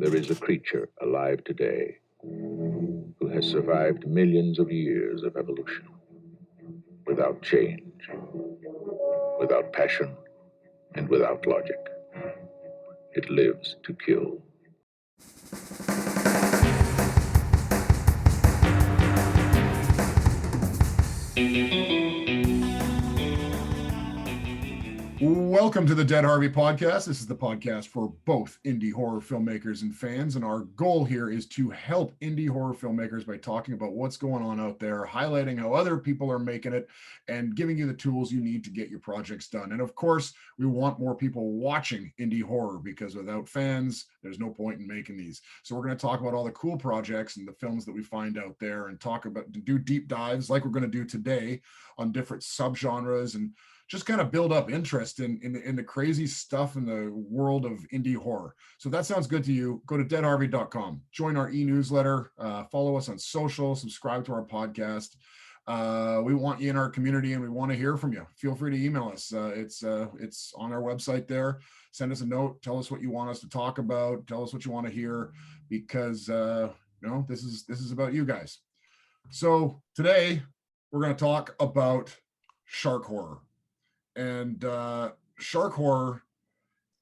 There is a creature alive today who has survived millions of years of evolution without change, without passion, and without logic. It lives to kill. Welcome to the Dead Harvey podcast. This is the podcast for both indie horror filmmakers and fans. And our goal here is to help indie horror filmmakers by talking about what's going on out there, highlighting how other people are making it, and giving you the tools you need to get your projects done. And of course, we want more people watching indie horror because without fans, there's no point in making these. So we're going to talk about all the cool projects and the films that we find out there and do deep dives like we're going to do today on different subgenres and just kind of build up interest in the crazy stuff in the world of indie horror. So if that sounds good to you, go to deadharvey.com, join our e-newsletter, follow us on social, subscribe to our podcast. We want you in our community and we want to hear from you. Feel free to email us. It's on our website there. Send us a note. Tell us what you want us to talk about. Tell us what you want to hear because this is about you guys. So today we're going to talk about shark horror. And shark horror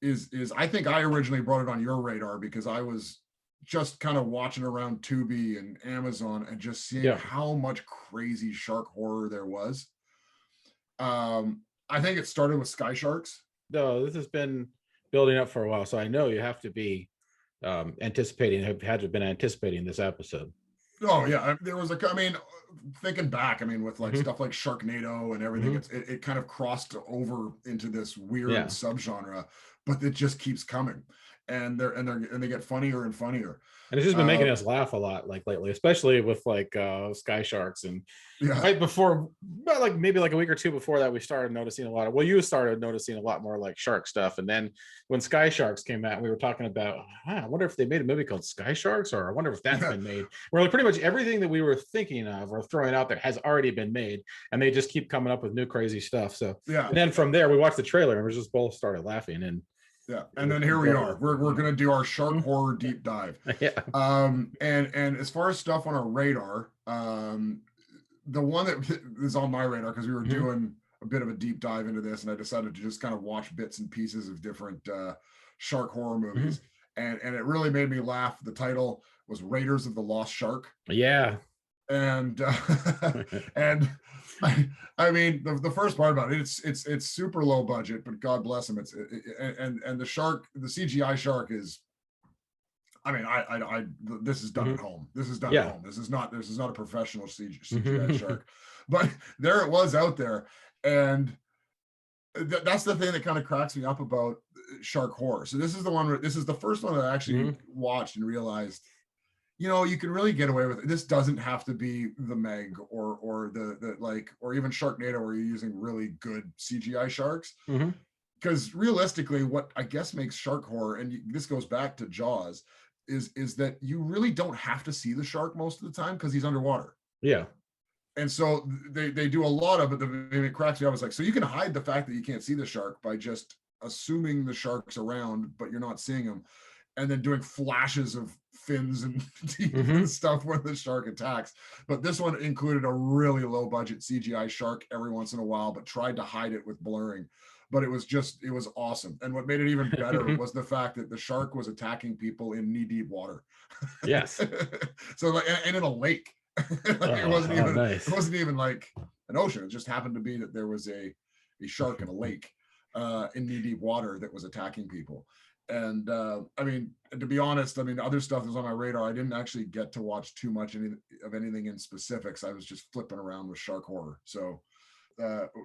is I think I originally brought it on your radar because I was just kind of watching around Tubi and Amazon and just seeing how much crazy shark horror there was. I think it started with sky sharks. No, this has been building up for a while, so I know you have to be had to have been anticipating this episode. Oh yeah, there was thinking back, with like stuff like Sharknado and everything, it kind of crossed over into this weird subgenre, but it just keeps coming, and they get funnier and funnier. And it's just been making us laugh a lot, like lately, especially with like sky sharks. And right before, maybe like a week or two before that, we started noticing a lot of. Well, you started noticing a lot more like shark stuff, and then when Sky Sharks came out, we were talking about. I wonder if they made a movie called Sky Sharks, or I wonder if that's been made. Where like pretty much everything that we were thinking of or throwing out there has already been made, and they just keep coming up with new crazy stuff. So and then from there, we watched the trailer and we just both started laughing and. Yeah, and then here we are. We're going to do our shark horror deep dive. And as far as stuff on our radar, the one that is on my radar because we were doing a bit of a deep dive into this, and I decided to just kind of watch bits and pieces of different shark horror movies, and it really made me laugh. The title was Raiders of the Lost Shark. Yeah, and and. The first part about it, it's super low budget, but God bless them. And the shark, the CGI shark is, this is done at home. This is done at home. This is not a professional CGI shark, but there it was out there. And that's the thing that kind of cracks me up about shark horror. So this is the first one that I actually watched and realized, you can really get away with it. This doesn't have to be the Meg or or even Sharknado where you're using really good CGI sharks. Because realistically, what I guess makes shark horror, and this goes back to Jaws, is that you really don't have to see the shark most of the time because he's underwater. Yeah. And so they do a lot of it. It cracks me up. It's like, so you can hide the fact that you can't see the shark by just assuming the shark's around, but you're not seeing him. And then doing flashes of fins and teeth and stuff when the shark attacks. But this one included a really low budget CGI shark every once in a while, but tried to hide it with blurring. But it was awesome. And what made it even better was the fact that the shark was attacking people in knee-deep water. Yes. So and in a lake. It wasn't even like an ocean. It just happened to be that there was a shark in a lake in knee-deep water that was attacking people. And to be honest, other stuff that was on my radar. I didn't actually get to watch too much of anything in specifics. I was just flipping around with shark horror. So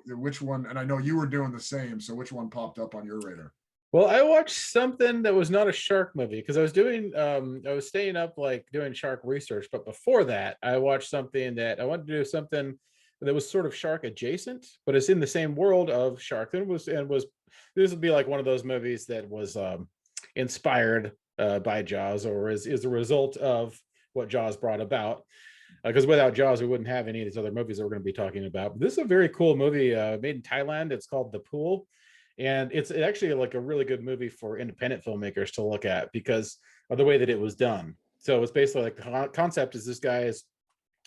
which one, and I know you were doing the same, so which one popped up on your radar? Well, I watched something that was not a shark movie because I was staying up like doing shark research. But before that, I watched something that I wanted to do something that was sort of shark adjacent, but it's in the same world of shark. This would be like one of those movies that was inspired by Jaws, or is a result of what Jaws brought about. Because without Jaws, we wouldn't have any of these other movies that we're going to be talking about. But this is a very cool movie made in Thailand. It's called The Pool. And it's actually like a really good movie for independent filmmakers to look at because of the way that it was done. So it's basically like the concept is this guy is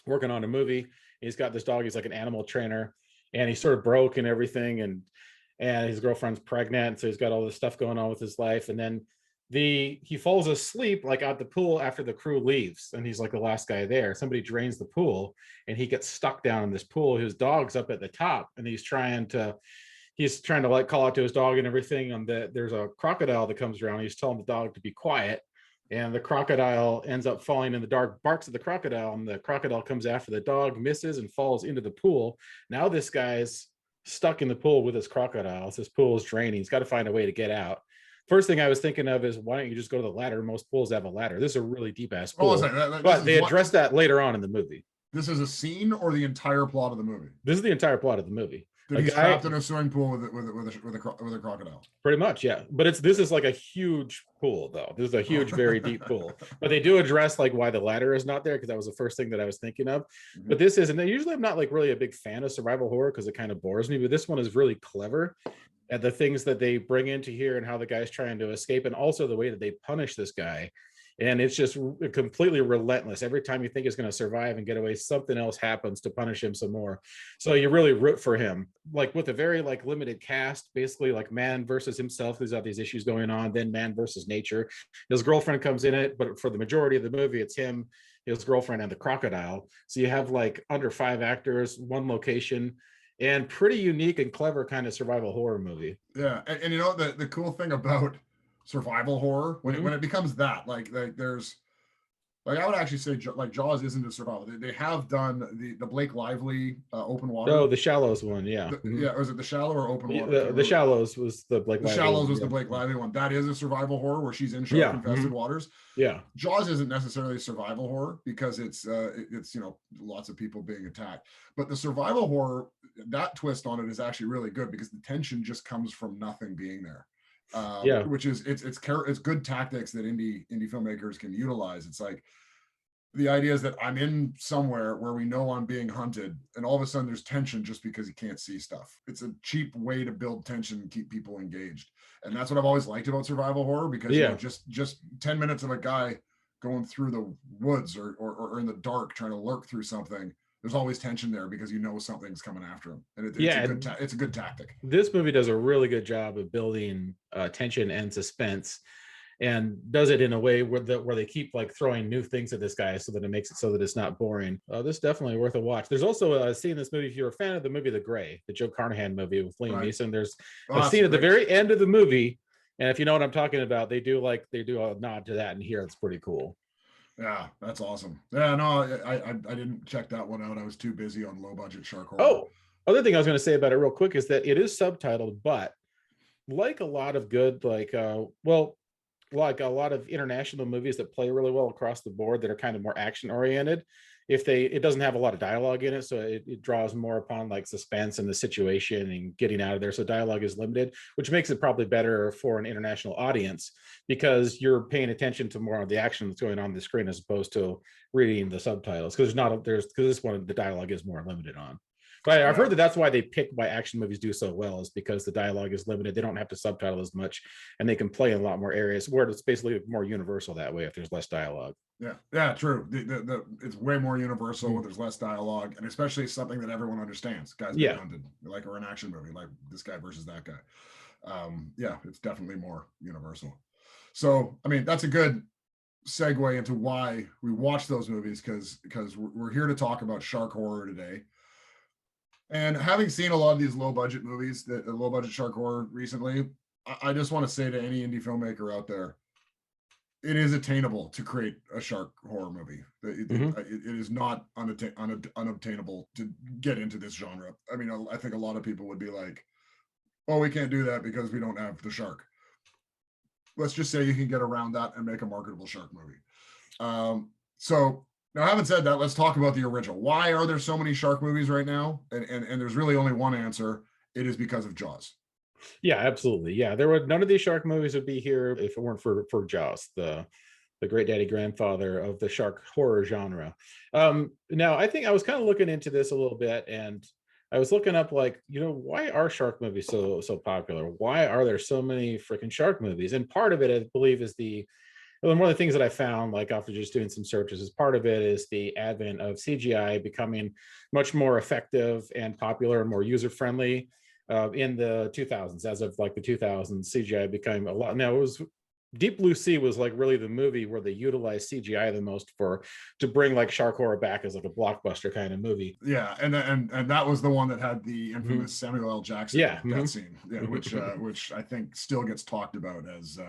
working on a movie. He's got this dog. He's like an animal trainer, and he's sort of broke and everything, and his girlfriend's pregnant, so he's got all this stuff going on with his life. And then he falls asleep like at the pool after the crew leaves, and he's like the last guy there. Somebody drains the pool, and he gets stuck down in this pool. His dog's up at the top, and he's trying to like call out to his dog and everything. And there's a crocodile that comes around. He's telling the dog to be quiet, and the crocodile ends up falling in the dark, barks at the crocodile, and the crocodile comes after the dog, misses, and falls into the pool. Now this guy's stuck in the pool with his crocodile. This pool is draining. He's got to find a way to get out. First thing I was thinking of is, why don't you just go to the ladder? Most pools have a ladder. This is a really deep ass pool. But they address that later on in the movie. This is a scene or the entire plot of the movie? This is the entire plot of the movie. That he's trapped in a swimming pool with a crocodile. Pretty much, yeah. But this is like a huge pool, though. This is a huge, very deep pool. But they do address like why the ladder is not there, because that was the first thing that I was thinking of. Mm-hmm. But this isn't. Usually, I'm not like really a big fan of survival horror because it kind of bores me. But this one is really clever at the things that they bring into here and how the guy's trying to escape, and also the way that they punish this guy. And it's just completely relentless. Every time you think he's going to survive and get away, something else happens to punish him some more. So you really root for him. Like with a very like limited cast, basically like man versus himself. There's all these issues going on. Then man versus nature. His girlfriend comes in it, but for the majority of the movie, it's him, his girlfriend, and the crocodile. So you have like under 5 actors, 1 location, and pretty unique and clever kind of survival horror movie. Yeah, and you know the cool thing about survival horror when it becomes that like there's like, I would actually say like Jaws isn't a survival. They have done the Blake Lively open water. Oh, the Shallows one, yeah. Yeah, was it the Shallow or open water? The Shallows was the Blake Lively. The Shallows was the Blake Lively one. That is a survival horror where she's in shark-infested waters. Yeah. Jaws isn't necessarily survival horror because it's you know, lots of people being attacked. But the survival horror, that twist on it is actually really good because the tension just comes from nothing being there. Which is it's good tactics that indie filmmakers can utilize. It's like the idea is that I'm in somewhere where we know I'm being hunted, and all of a sudden there's tension just because you can't see stuff. It's a cheap way to build tension and keep people engaged, and that's what I've always liked about survival horror because you know, just 10 minutes of a guy going through the woods or in the dark trying to lurk through something. There's always tension there because you know something's coming after him, and it's a good tactic. This movie does a really good job of building tension and suspense, and does it in a way where they keep like throwing new things at this guy so that it makes it so that it's not boring. This is definitely worth a watch. There's also a scene in this movie, if you're a fan of the movie The Grey, the Joe Carnahan movie with Liam Neeson. There's a scene at the very end of the movie, and if you know what I'm talking about, they do a nod to that in here. It's pretty cool. Yeah, that's awesome. Yeah, no, I didn't check that one out. I was too busy on low budget shark horror. Oh, other thing I was going to say about it real quick is that it is subtitled, but like a lot of good, like a lot of international movies that play really well across the board that are kind of more action oriented, it doesn't have a lot of dialogue in it, so it draws more upon like suspense and the situation and getting out of there. So dialogue is limited, which makes it probably better for an international audience because you're paying attention to more of the action that's going on the screen as opposed to reading the subtitles, because this one the dialogue is more limited on. But I've heard that's why they pick why action movies do so well, is because the dialogue is limited. They don't have to subtitle as much, and they can play in a lot more areas where it's basically more universal that way if there's less dialogue. Yeah, true. It's way more universal when there's less dialogue, and especially something that everyone understands. Guys being hunted, or an action movie, like this guy versus that guy. It's definitely more universal. So, I mean, that's a good segue into why we watch those movies, because we're here to talk about shark horror today. And having seen a lot of these low budget movies, the low budget shark horror recently, I just want to say to any indie filmmaker out there, it is attainable to create a shark horror movie. It is not unobtainable to get into this genre. I mean, I think a lot of people would be like, "Oh, we can't do that because we don't have the shark." Let's just say you can get around that and make a marketable shark movie. So now, having said that, let's talk about the original. Why are there so many shark movies right now? And there's really only one answer. It is because of Jaws. Yeah, absolutely. Yeah, none of these shark movies would be here if it weren't for Jaws, the great daddy grandfather of the shark horror genre. Now, I think I was kind of looking into this a little bit, and I was looking up, like, why are shark movies so popular? Why are there so many freaking shark movies? And part of it, I believe, is one of the things that I found, like after just doing some searches, is part of it is the advent of CGI becoming much more effective and popular and more user friendly in the 2000s. As of like the 2000s, CGI became a lot. Now it was Deep Blue Sea was like really the movie where they utilized CGI the most to bring like shark horror back as like a blockbuster kind of movie. Yeah, and that was the one that had the infamous Samuel L. Jackson death scene, which I think still gets talked about as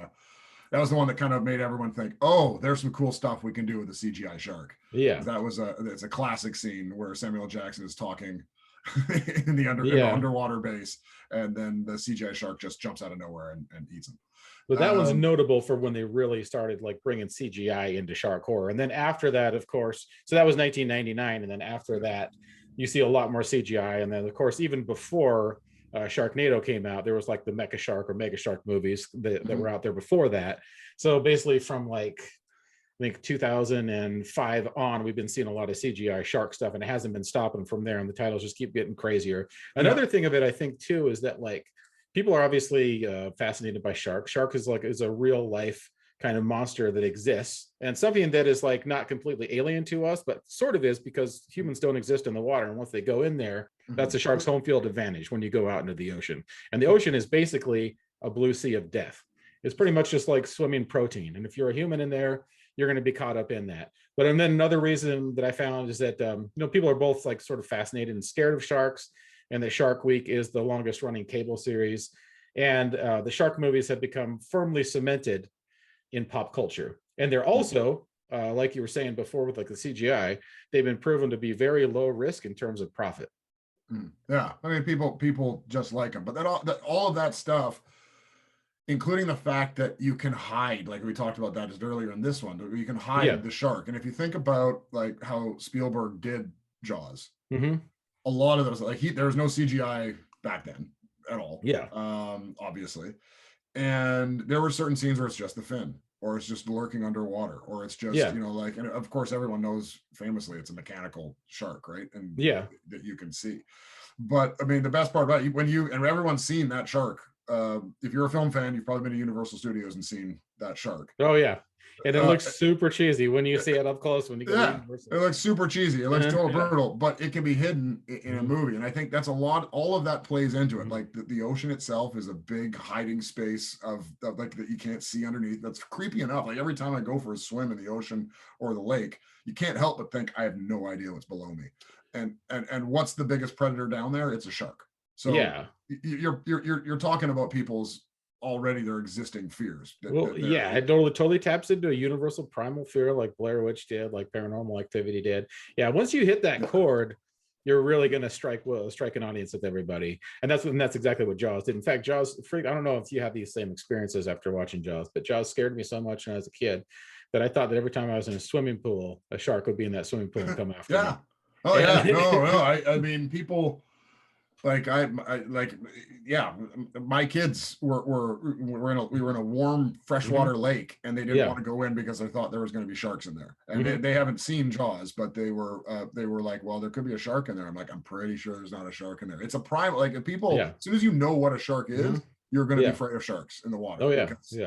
that was the one that kind of made everyone think, oh, there's some cool stuff we can do with a CGI shark. Yeah, it's a classic scene where Samuel L. Jackson is talking in the underwater base, and then the CGI shark just jumps out of nowhere and eats him. But that was notable for when they really started like bringing CGI into shark horror. And then after that, of course, so that was 1999. And then after that, you see a lot more CGI. And then, of course, even before Sharknado came out, there was like the Mecha Shark or Mega Shark movies that were out there before that. So basically from like, I think 2005 on, we've been seeing a lot of CGI shark stuff, and it hasn't been stopping from there. And the titles just keep getting crazier. Another thing of it, I think, too, is that like, people are obviously fascinated by sharks. Shark is a real life kind of monster that exists, and something that is like not completely alien to us, but sort of is, because humans don't exist in the water. And once they go in there, that's a shark's home field advantage when you go out into the ocean. And the ocean is basically a blue sea of death. It's pretty much just like swimming protein. And if you're a human in there, you're going to be caught up in that. But and then another reason that I found is that people are both like sort of fascinated and scared of sharks, and that Shark Week is the longest running cable series. And the shark movies have become firmly cemented in pop culture. And they're also, like you were saying before with like the CGI, they've been proven to be very low risk in terms of profit. Yeah, I mean, people just like them. But all of that stuff, including the fact that you can hide, like we talked about that just earlier in this one, you can hide the shark. And if you think about like how Spielberg did Jaws, a lot of those, like there was no CGI back then at all. Obviously. And there were certain scenes where it's just the fin, or it's just lurking underwater, or it's just, and of course everyone knows famously it's a mechanical shark, right? And that you can see. But I mean, the best part about it, and everyone's seen that shark. If you're a film fan, you've probably been to Universal Studios and seen that shark. Oh yeah. And it looks super cheesy when you see it up close. When you go to Universal. It looks super cheesy. It looks total brutal, but it can be hidden in a movie. And I think that's all of that plays into it. Like the ocean itself is a big hiding space of like that you can't see underneath. That's creepy enough. Like every time I go for a swim in the ocean or the lake, you can't help but think I have no idea what's below me. And what's the biggest predator down there? It's a shark. So you're talking about people's already their existing fears. It totally taps into a universal primal fear, like Blair Witch did, like Paranormal Activity did. Yeah, once you hit that chord, you're really going to strike an audience with everybody, and that's exactly what Jaws did. In fact, Jaws, I don't know if you have these same experiences after watching Jaws, but Jaws scared me so much when I was a kid that I thought that every time I was in a swimming pool, a shark would be in that swimming pool and come after me. Oh yeah, no. I mean, people. My kids we were in a warm freshwater lake, and they didn't want to go in because they thought there was going to be sharks in there. And they haven't seen Jaws, but they were like, well, there could be a shark in there. I'm like, I'm pretty sure there's not a shark in there. It's a prime, like if people, as soon as you know what a shark is, you're going to be afraid of sharks in the water. Oh yeah, because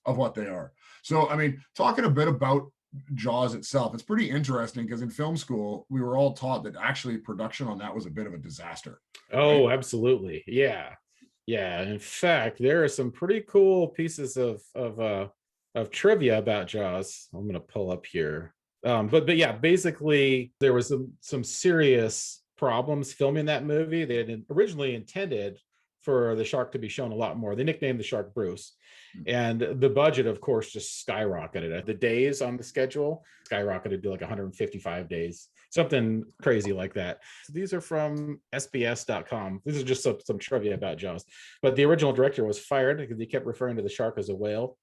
of what they are. So I mean, talking a bit about Jaws itself, it's pretty interesting because in film school we were all taught that actually production on that was a bit of a disaster. Oh, absolutely. Yeah. In fact, there are some pretty cool pieces of trivia about Jaws. I'm going to pull up here. But yeah, basically there was some serious problems filming that movie. They had originally intended for the shark to be shown a lot more. They nicknamed the shark Bruce. And the budget, of course, just skyrocketed. The days on the schedule skyrocketed to like 155 days, something crazy like that. So these are from SBS.com. These are just some trivia about Jaws. But the original director was fired because he kept referring to the shark as a whale.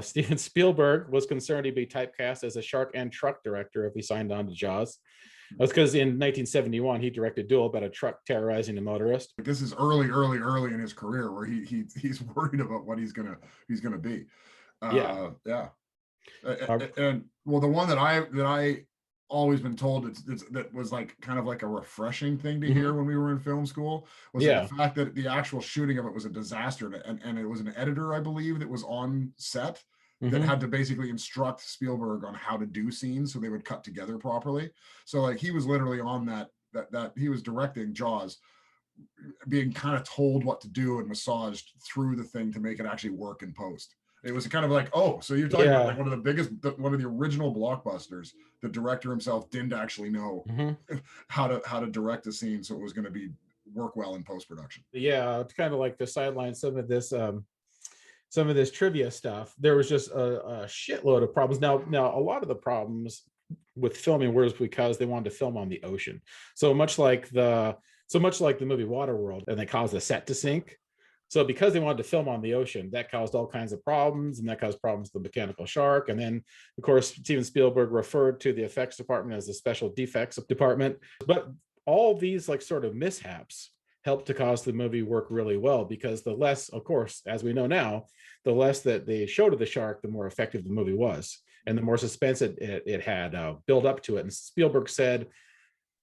Steven Spielberg was concerned he'd be typecast as a shark and truck director if he signed on to Jaws. That's because in 1971 he directed Duel about a truck terrorizing a motorist. This is early in his career where he's worried about what he's gonna be. And well, the one that I always been told that was like kind of like a refreshing thing to hear when we were in film school, was that the fact that the actual shooting of it was a disaster, and it was an editor, I believe, that was on set that had to basically instruct Spielberg on how to do scenes so they would cut together properly. So like he was literally on that he was directing Jaws, being kind of told what to do and massaged through the thing to make it actually work in post. It was kind of like, oh, so you're talking about like one of the original blockbusters. The director himself didn't actually know how to direct a scene so it was going to be work well in post production. Yeah, it's kind of like to sideline some of this trivia stuff. There was just a shitload of problems. Now a lot of the problems with filming was because they wanted to film on the ocean. So much like the movie Waterworld, and they caused the set to sink. So because they wanted to film on the ocean, that caused all kinds of problems, and that caused problems with the mechanical shark. And then, of course, Steven Spielberg referred to the effects department as the special defects department. But all these like sort of mishaps helped to cause the movie work really well, because the less, of course, as we know now, the less that they showed of the shark, the more effective the movie was, and the more suspense it had built up to it. And Spielberg said,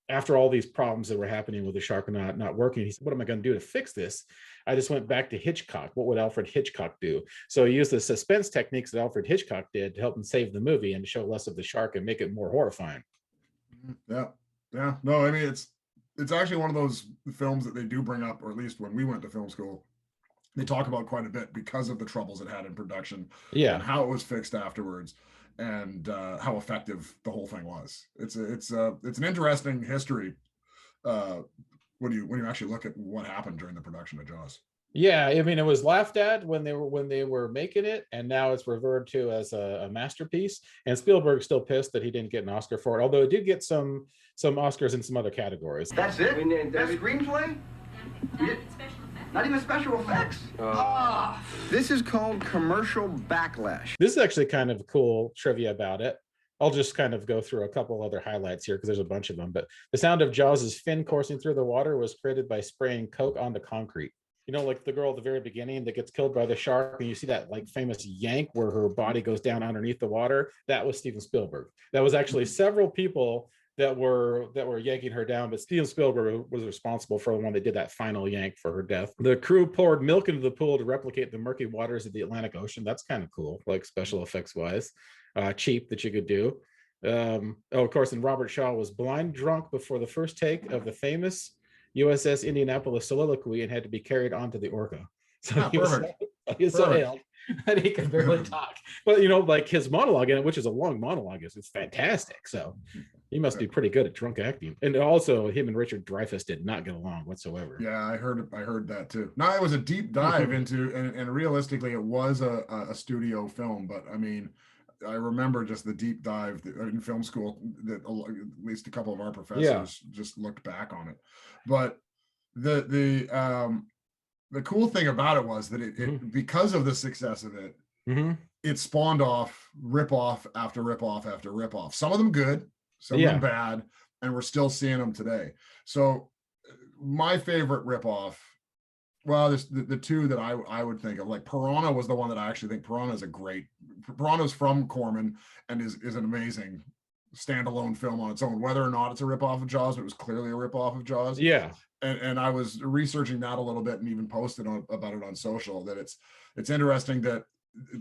after all these problems that were happening with the shark not working, he said, what am I going to do to fix this? I just went back to Hitchcock. What would Alfred Hitchcock do? So he used the suspense techniques that Alfred Hitchcock did to help him save the movie and to show less of the shark and make it more horrifying. Yeah. No, I mean, it's actually one of those films that they do bring up, or at least when we went to film school, they talk about quite a bit because of the troubles it had in production and how it was fixed afterwards, and how effective the whole thing was. It's an interesting history when you actually look at what happened during the production of Jaws. Yeah, I mean, it was laughed at when they were making it, and now it's referred to as a masterpiece. And Spielberg's still pissed that he didn't get an Oscar for it, although it did get some Oscars in some other categories. That's it? Best screenplay? Not even special effects. This is called commercial backlash. This is actually kind of cool trivia about it. I'll just kind of go through a couple other highlights here because there's a bunch of them. But the sound of Jaws' fin coursing through the water was created by spraying Coke onto concrete. You know, like the girl at the very beginning that gets killed by the shark, and you see that like famous yank where her body goes down underneath the water. That was Steven Spielberg. That was actually several people that were yanking her down, but Steven Spielberg was responsible for the one that did that final yank for her death. The crew poured milk into the pool to replicate the murky waters of the Atlantic Ocean. That's kind of cool, like special effects wise. Cheap that you could do. Of course, and Robert Shaw was blind drunk before the first take of the famous USS Indianapolis soliloquy and had to be carried onto the Orca. So he was so ill that he could barely talk. But you know, like his monologue in it, which is a long monologue, it's fantastic. So he must be pretty good at drunk acting. And also, him and Richard Dreyfuss did not get along whatsoever. Yeah, I heard that too. Now, it was a deep dive into, and realistically, it was a studio film. But I mean, I remember just the deep dive in film school that at least a couple of our professors just looked back on it. But the cool thing about it was that it because of the success of it, it spawned off rip-off after rip-off after rip-off. Some of them good, some of them bad, and we're still seeing them today. So my favorite rip-off, well, there's the two that I would think of, like Piranha was the one that I actually think Piranha's from Corman and is an amazing standalone film on its own, whether or not it's a ripoff of Jaws, but it was clearly a ripoff of Jaws. Yeah. And I was researching that a little bit and even posted about it on social, that it's interesting that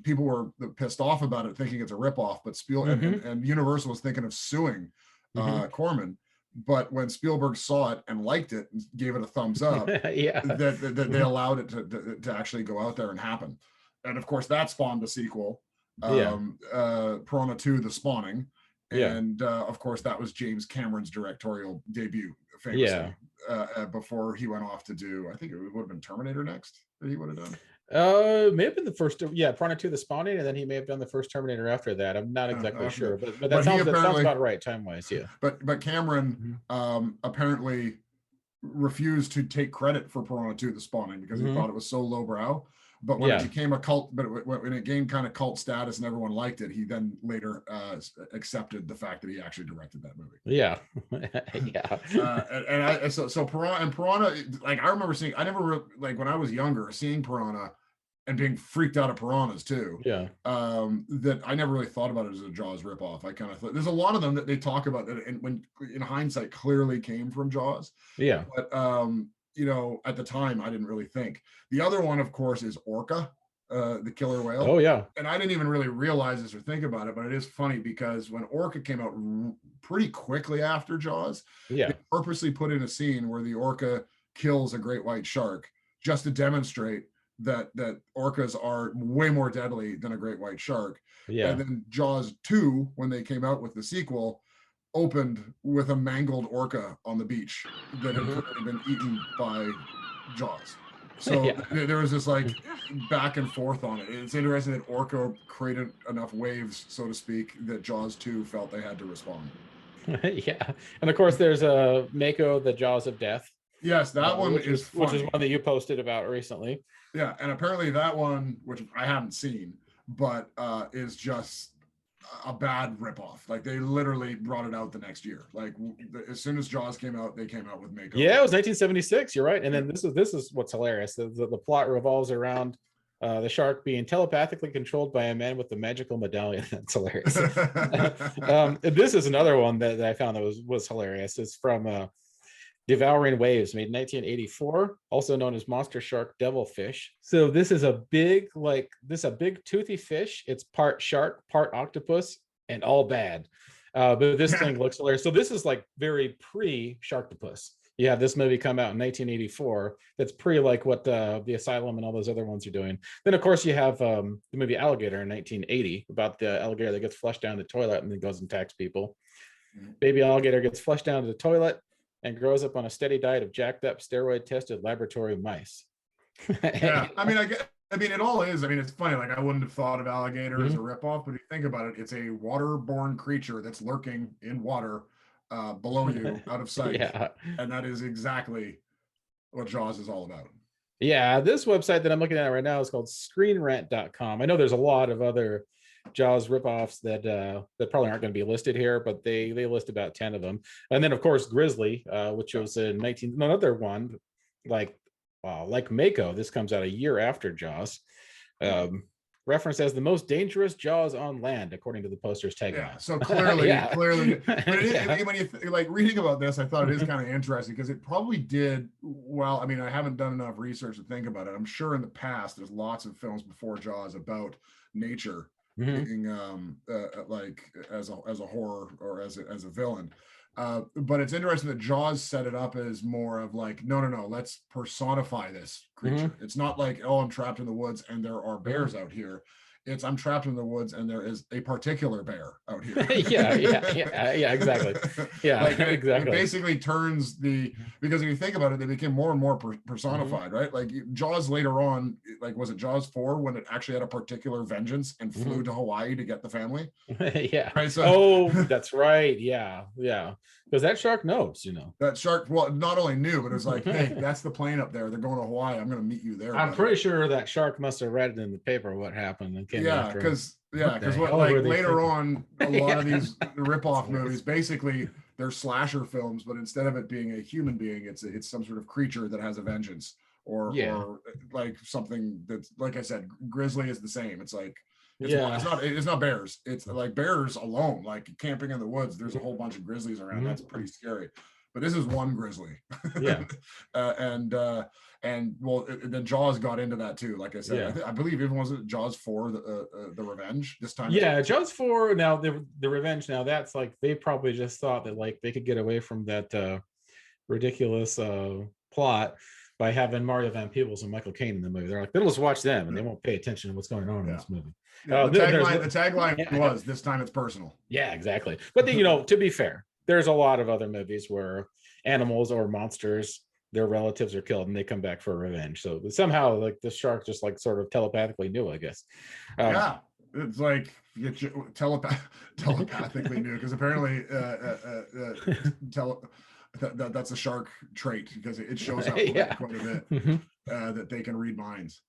people were pissed off about it, thinking it's a ripoff, but and Universal was thinking of suing Corman. But when Spielberg saw it and liked it and gave it a thumbs up, that they allowed it to actually go out there and happen. And of course, that spawned a sequel, Piranha 2: The Spawning. And of course, that was James Cameron's directorial debut, famously, before he went off to do, I think it would have been Terminator next that he would have done. May have been the first, Piranha 2: The Spawning, and then he may have done the first Terminator after that. I'm not exactly sure, but that sounds about right time-wise, yeah. But Cameron apparently refused to take credit for Piranha 2: The Spawning because he thought it was so lowbrow. But when it became a cult, when it gained kind of cult status and everyone liked it, he then later accepted the fact that he actually directed that movie. Yeah, so Piranha, like I remember seeing, I never like when I was younger seeing Piranha, and being freaked out of piranhas too. Yeah. That I never really thought about it as a Jaws ripoff. I kind of thought there's a lot of them that they talk about that, and when in hindsight clearly came from Jaws. Yeah. But you know, at the time I didn't really think. The other one, of course, is Orca, the killer whale. Oh yeah. And I didn't even really realize this or think about it, but it is funny because when Orca came out pretty quickly after Jaws, Yeah. they purposely put in a scene where the orca kills a great white shark just to demonstrate that orcas are way more deadly than a great white shark. Yeah. And then Jaws 2, when they came out with the sequel, opened with a mangled orca on the beach that had clearly been eaten by Jaws. So Yeah. there was this like back and forth on it. It's interesting that Orca created enough waves, so to speak, that Jaws 2 felt they had to respond. Yeah. And of course there's a Mako, the Jaws of Death. Yes, that one which is one that you posted about recently. Yeah, and apparently that one, which I haven't seen, but is just a bad ripoff. Like they literally brought it out the next year. Like as soon as Jaws came out, they came out with Mako. Yeah, it was 1976. You're right. And then this is what's hilarious. The plot revolves around the shark being telepathically controlled by a man with the magical medallion. That's hilarious. This is another one that I found that was hilarious. It's from Devouring Waves, made in 1984, also known as Monster Shark Devilfish. So this is a big toothy fish. It's part shark, part octopus, and all bad. But this thing looks hilarious. So this is like very pre-Sharktopus. You have this movie come out in 1984. That's pre like what the Asylum and all those other ones are doing. Then of course you have the movie Alligator in 1980 about the alligator that gets flushed down the toilet and then goes and attacks people. Baby alligator gets flushed down to the toilet and grows up on a steady diet of jacked up, steroid-tested laboratory mice. Yeah, I mean, it all is. I mean, it's funny. Like I wouldn't have thought of alligator as a ripoff, but if you think about it, it's a waterborne creature that's lurking in water below you, out of sight. Yeah. And that is exactly what Jaws is all about. Yeah, this website that I'm looking at right now is called ScreenRant.com. I know there's a lot of other Jaws ripoffs that probably aren't going to be listed here, but they list about 10 of them. And then of course Grizzly, which was in another one like Mako. This comes out a year after Jaws. Referenced as the most dangerous Jaws on land, according to the poster's tagline. Yeah, so clearly. But when you like reading about this, I thought it is kind of interesting because it probably did well. I mean, I haven't done enough research to think about it. I'm sure in the past there's lots of films before Jaws about nature being like as a horror or as a villain. But it's interesting that Jaws set it up as more of like, no, let's personify this creature. It's not like, oh, I'm trapped in the woods and there are bears out here. It's I'm trapped in the woods and there is a particular bear out here. yeah, exactly. Yeah, like exactly. It basically turns because if you think about it, they became more and more personified, right? Like Jaws later on, like was it Jaws 4 when it actually had a particular vengeance and flew to Hawaii to get the family? Yeah. Right, so, oh, that's right. Yeah. Because that shark knows, That shark, well, not only knew, but it was like, hey, that's the plane up there. They're going to Hawaii. I'm going to meet you there. I'm pretty sure that shark must have read it in the paper what happened and came after him. Because later on, a lot of these rip-off movies, basically they're slasher films, but instead of it being a human being, it's some sort of creature that has a vengeance or like something that's, like I said, Grizzly is the same. It's like it's not bears. It's like bears alone, like camping in the woods. There's a whole bunch of grizzlies around. That's pretty scary. But this is one grizzly. Yeah. And well, then Jaws got into that too. Like I said, I believe even was it Jaws 4, the Revenge this time. Yeah, Jaws 4. Now the Revenge. Now that's like they probably just thought that like they could get away from that ridiculous plot by having Mario Van Peebles and Michael Caine in the movie. They're like, then let's watch them, and they won't pay attention to what's going on in this movie. Yeah, the tagline was this time it's personal. Yeah, exactly. But then, to be fair, there's a lot of other movies where animals or monsters, their relatives are killed and they come back for revenge. So somehow like the shark just like sort of telepathically knew, I guess. It's like telepathically knew because apparently that's a shark trait because it shows up quite a bit that they can read minds.